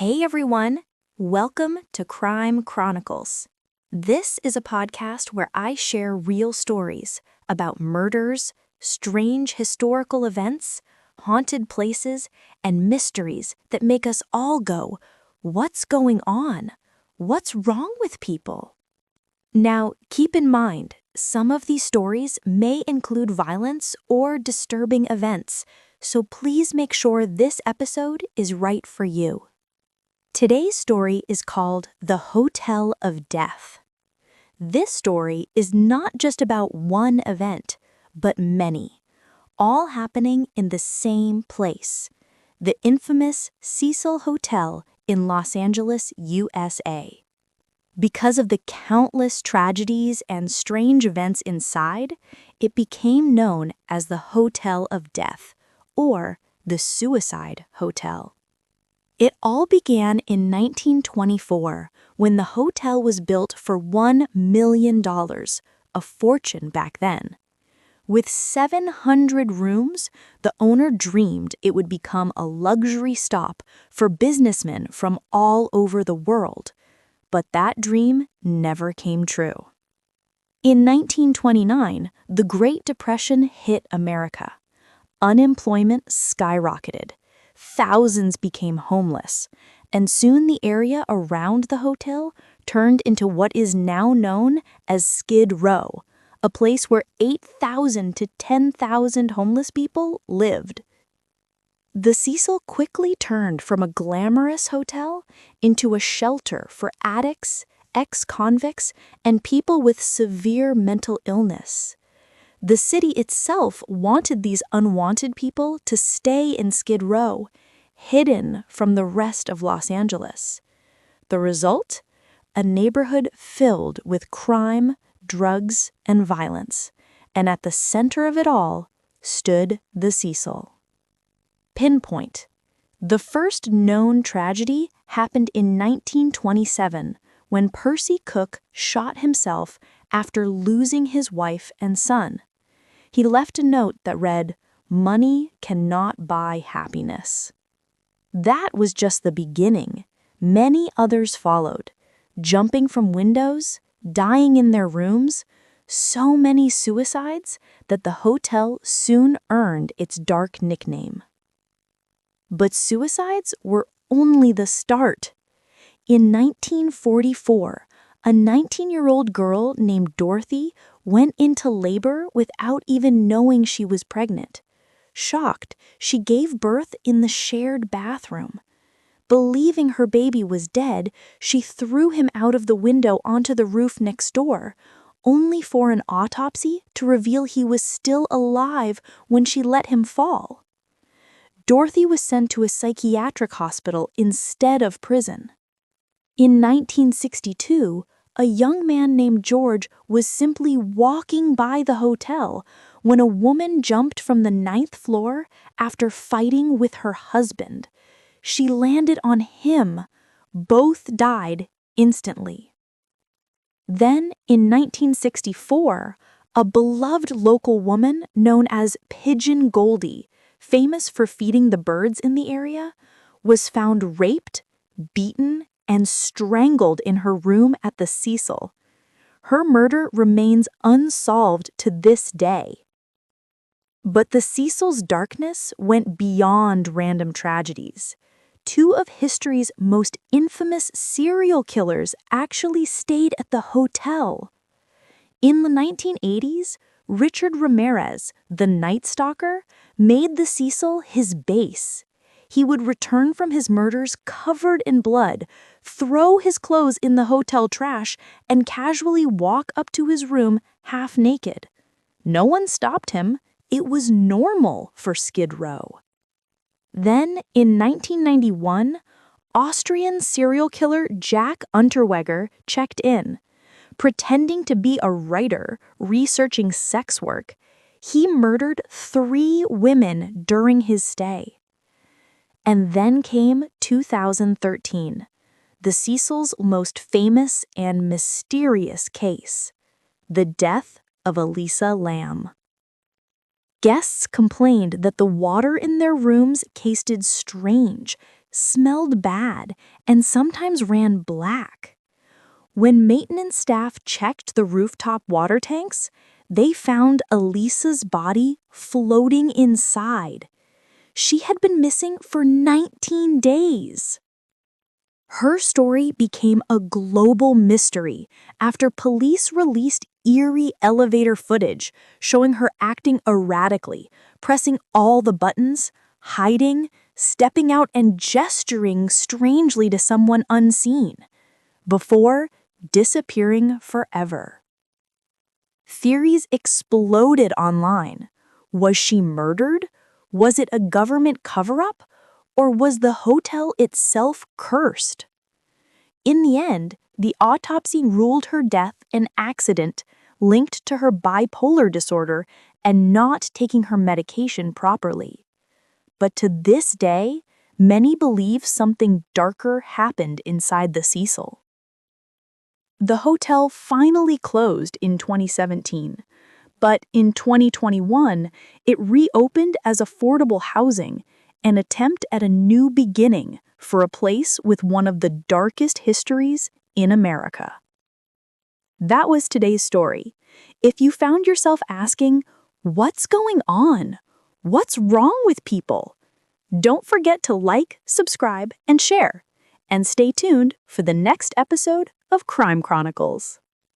Hey everyone, welcome to Crime Chronicles. This is a podcast where I share real stories about murders, strange historical events, haunted places, and mysteries that make us all go, what's going on? What's wrong with people? Now, keep in mind, some of these stories may include violence or disturbing events, so please make sure this episode is right for you. Today's story is called The Hotel of Death. This story is not just about one event, but many, all happening in the same place, the infamous Cecil Hotel in Los Angeles, USA. Because of the countless tragedies and strange events inside, it became known as the Hotel of Death, or the Suicide Hotel. It all began in 1924 when the hotel was built for $1 million, a fortune back then. With 700 rooms, the owner dreamed it would become a luxury stop for businessmen from all over the world. But that dream never came true. In 1929, the Great Depression hit America. Unemployment skyrocketed. Thousands became homeless, and soon the area around the hotel turned into what is now known as Skid Row, a place where 8,000 to 10,000 homeless people lived. The Cecil quickly turned from a glamorous hotel into a shelter for addicts, ex-convicts, and people with severe mental illness. The city itself wanted these unwanted people to stay in Skid Row, hidden from the rest of Los Angeles. The result? A neighborhood filled with crime, drugs, and violence, and at the center of it all stood the Cecil. Pinpoint. The first known tragedy happened in 1927 when Percy Cook shot himself after losing his wife and son. He left a note that read, "Money cannot buy happiness." That was just the beginning. Many others followed, jumping from windows, dying in their rooms, so many suicides that the hotel soon earned its dark nickname. But suicides were only the start. In 1944, a 19-year-old girl named Dorothy went into labor without even knowing she was pregnant. Shocked, she gave birth in the shared bathroom. Believing her baby was dead, she threw him out of the window onto the roof next door, only for an autopsy to reveal he was still alive when she let him fall. Dorothy was sent to a psychiatric hospital instead of prison. In 1962, a young man named George was simply walking by the hotel when a woman jumped from the 9th floor after fighting with her husband. She landed on him. Both died instantly. Then, in 1964, a beloved local woman known as Pigeon Goldie, famous for feeding the birds in the area, was found raped, beaten, and strangled in her room at the Cecil. Her murder remains unsolved to this day. But the Cecil's darkness went beyond random tragedies. Two of history's most infamous serial killers actually stayed at the hotel. In the 1980s, Richard Ramirez, the Night Stalker, made the Cecil his base. He would return from his murders covered in blood, throw his clothes in the hotel trash, and casually walk up to his room half naked. No one stopped him. It was normal for Skid Row. Then, in 1991, Austrian serial killer Jack Unterweger checked in. Pretending to be a writer researching sex work, he murdered 3 women during his stay. And then came 2013, the Cecil's most famous and mysterious case, the death of Elisa Lam. Guests complained that the water in their rooms tasted strange, smelled bad, and sometimes ran black. When maintenance staff checked the rooftop water tanks, they found Elisa's body floating inside. She had been missing for 19 days. Her story became a global mystery after police released eerie elevator footage showing her acting erratically, pressing all the buttons, hiding, stepping out, and gesturing strangely to someone unseen, before disappearing forever. Theories exploded online. Was she murdered? Was it a government cover-up? Or was the hotel itself cursed? In the end, the autopsy ruled her death an accident linked to her bipolar disorder and not taking her medication properly. But to this day, many believe something darker happened inside the Cecil. The hotel finally closed in 2017, but in 2021, it reopened as affordable housing, an attempt at a new beginning for a place with one of the darkest histories in America. That was today's story. If you found yourself asking, what's going on? What's wrong with people? Don't forget to like, subscribe, and share. And stay tuned for the next episode of Crime Chronicles.